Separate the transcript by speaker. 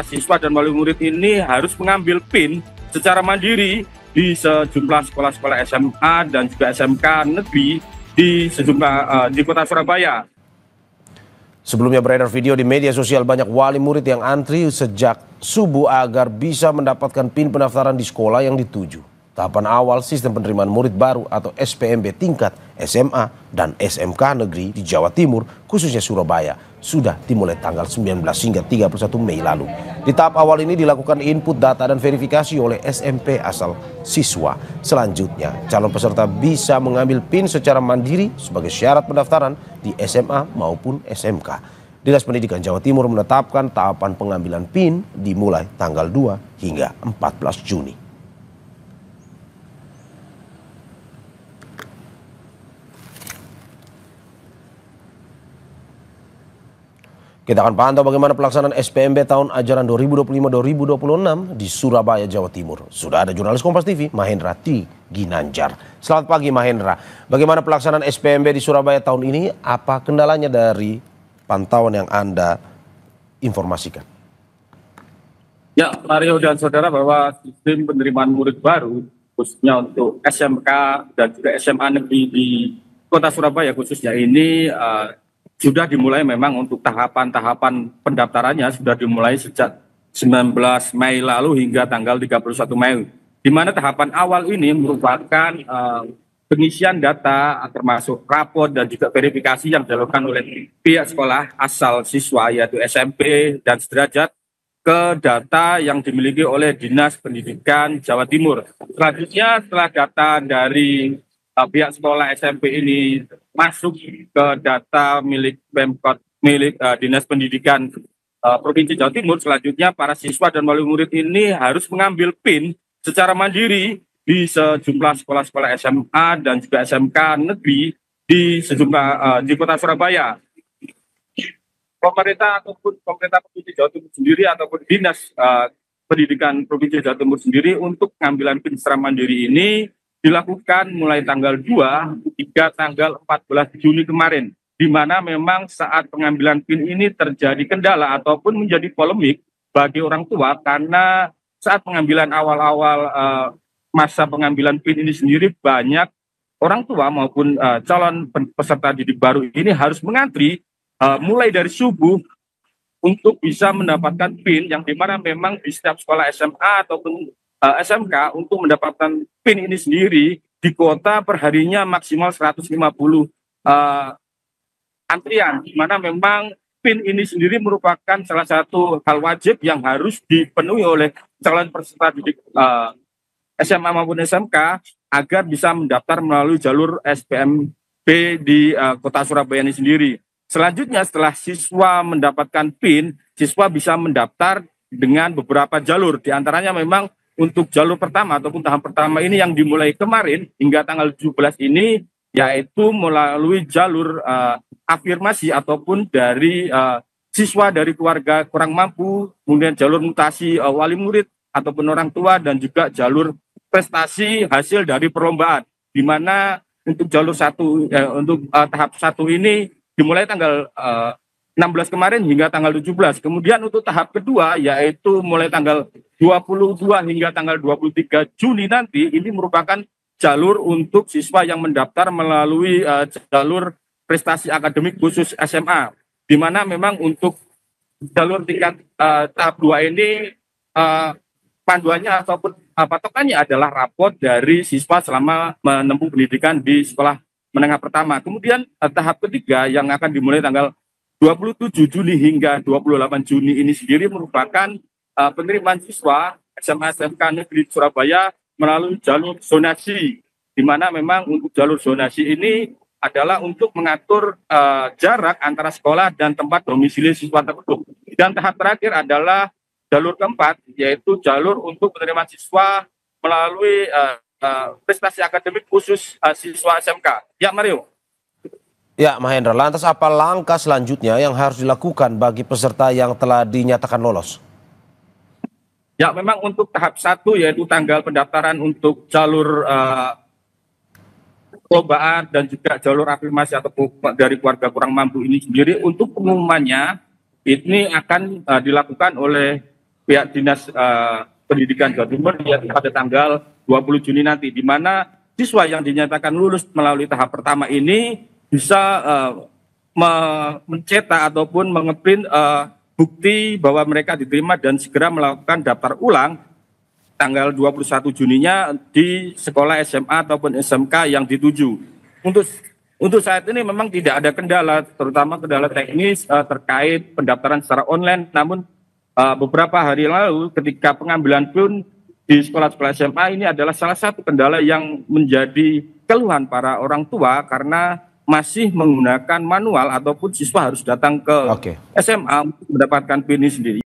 Speaker 1: Siswa dan wali murid ini harus mengambil PIN secara mandiri di sejumlah sekolah-sekolah SMA dan juga SMK negeri di sejumlah di kota Surabaya.
Speaker 2: Sebelumnya beredar video di media sosial banyak wali murid yang antri sejak subuh agar bisa mendapatkan PIN pendaftaran di sekolah yang dituju. Tahapan awal sistem penerimaan murid baru atau SPMB tingkat SMA dan SMK negeri di Jawa Timur, khususnya Surabaya, sudah dimulai tanggal 19 hingga 31 Mei lalu. Di tahap awal ini dilakukan input data dan verifikasi oleh SMP asal siswa. Selanjutnya, calon peserta bisa mengambil PIN secara mandiri sebagai syarat pendaftaran di SMA maupun SMK. Dinas Pendidikan Jawa Timur menetapkan tahapan pengambilan PIN dimulai tanggal 2 hingga 14 Juni. Kita akan pantau bagaimana pelaksanaan SPMB tahun ajaran 2025-2026 di Surabaya, Jawa Timur. Sudah ada jurnalis Kompas TV, Mahendra T. Ginanjar. Selamat pagi Mahendra. Bagaimana pelaksanaan SPMB di Surabaya tahun ini? Apa kendalanya dari pantauan yang Anda informasikan?
Speaker 1: Ya, Mario dan saudara, bahwa sistem penerimaan murid baru khususnya untuk SMK dan juga SMA negeri di kota Surabaya khususnya ini sudah dimulai. Memang untuk tahapan-tahapan pendaftarannya sudah dimulai sejak 19 Mei lalu hingga tanggal 31 Mei. Di mana tahapan awal ini merupakan pengisian data termasuk rapor dan juga verifikasi yang dilakukan oleh pihak sekolah asal siswa yaitu SMP dan sederajat ke data yang dimiliki oleh Dinas Pendidikan Jawa Timur. Selanjutnya setelah data dari pihak sekolah SMP ini masuk ke data milik Pemkot, milik Dinas Pendidikan Provinsi Jawa Timur, selanjutnya para siswa dan wali murid ini harus mengambil PIN secara mandiri di sejumlah sekolah-sekolah SMA dan juga SMK negeri di sejumlah di kota Surabaya. Pemerintah ataupun pemerintah Provinsi Jawa Timur sendiri ataupun Dinas Pendidikan Provinsi Jawa Timur sendiri untuk pengambilan PIN secara mandiri ini dilakukan mulai tanggal 2 hingga tanggal 14 Juni kemarin, di mana memang saat pengambilan PIN ini terjadi kendala ataupun menjadi polemik bagi orang tua karena saat pengambilan awal-awal masa pengambilan PIN ini sendiri banyak orang tua maupun calon peserta didik baru ini harus mengantri mulai dari subuh untuk bisa mendapatkan PIN, yang dimana memang di setiap sekolah SMA ataupun SMK untuk mendapatkan PIN ini sendiri di kota perharinya maksimal 150 antrian, di mana memang PIN ini sendiri merupakan salah satu hal wajib yang harus dipenuhi oleh calon peserta didik SMA maupun SMK agar bisa mendaftar melalui jalur SPMB di kota Surabaya ini sendiri. Selanjutnya setelah siswa mendapatkan PIN, siswa bisa mendaftar dengan beberapa jalur, diantaranya memang untuk jalur pertama ataupun tahap pertama ini yang dimulai kemarin hingga tanggal 17 ini, yaitu melalui jalur afirmasi ataupun dari siswa dari keluarga kurang mampu, kemudian jalur mutasi wali murid ataupun orang tua, dan juga jalur prestasi hasil dari perlombaan, di mana untuk jalur untuk tahap 1 ini dimulai tanggal 16 kemarin hingga tanggal 17. Kemudian untuk tahap kedua yaitu mulai tanggal 22 hingga tanggal 23 Juni nanti, ini merupakan jalur untuk siswa yang mendaftar melalui jalur prestasi akademik khusus SMA, di mana memang untuk jalur tingkat tahap 2 ini panduannya ataupun patokannya adalah rapor dari siswa selama menempuh pendidikan di sekolah menengah pertama. Kemudian tahap ketiga yang akan dimulai tanggal 27 Juli hingga 28 Juni ini sendiri merupakan penerimaan siswa SMA SMK Negeri Surabaya melalui jalur zonasi, di mana memang untuk jalur zonasi ini adalah untuk mengatur jarak antara sekolah dan tempat domisili siswa tersebut. Dan tahap terakhir adalah jalur keempat, yaitu jalur untuk penerimaan siswa melalui prestasi akademik khusus siswa SMK. Ya, Mario.
Speaker 2: Ya, Mahendra, lantas apa langkah selanjutnya yang harus dilakukan bagi peserta yang telah dinyatakan lolos?
Speaker 1: Ya, memang untuk tahap 1 yaitu tanggal pendaftaran untuk jalur perlombaan dan juga jalur afirmasi atau dari keluarga kurang mampu ini sendiri, untuk pengumumannya ini akan dilakukan oleh pihak Dinas Pendidikan Jawa Timur yaitu pada tanggal 20 Juni nanti, di mana siswa yang dinyatakan lulus melalui tahap pertama ini bisa mencetak ataupun mengeprint bukti bahwa mereka diterima dan segera melakukan daftar ulang tanggal 21 Juninya di sekolah SMA ataupun SMK yang dituju. Untuk saat ini memang tidak ada kendala, terutama kendala teknis terkait pendaftaran secara online. Namun beberapa hari lalu ketika pengambilan pun di sekolah-sekolah SMA ini adalah salah satu kendala yang menjadi keluhan para orang tua karena masih menggunakan manual ataupun siswa harus datang ke SMA untuk mendapatkan PIN ini sendiri.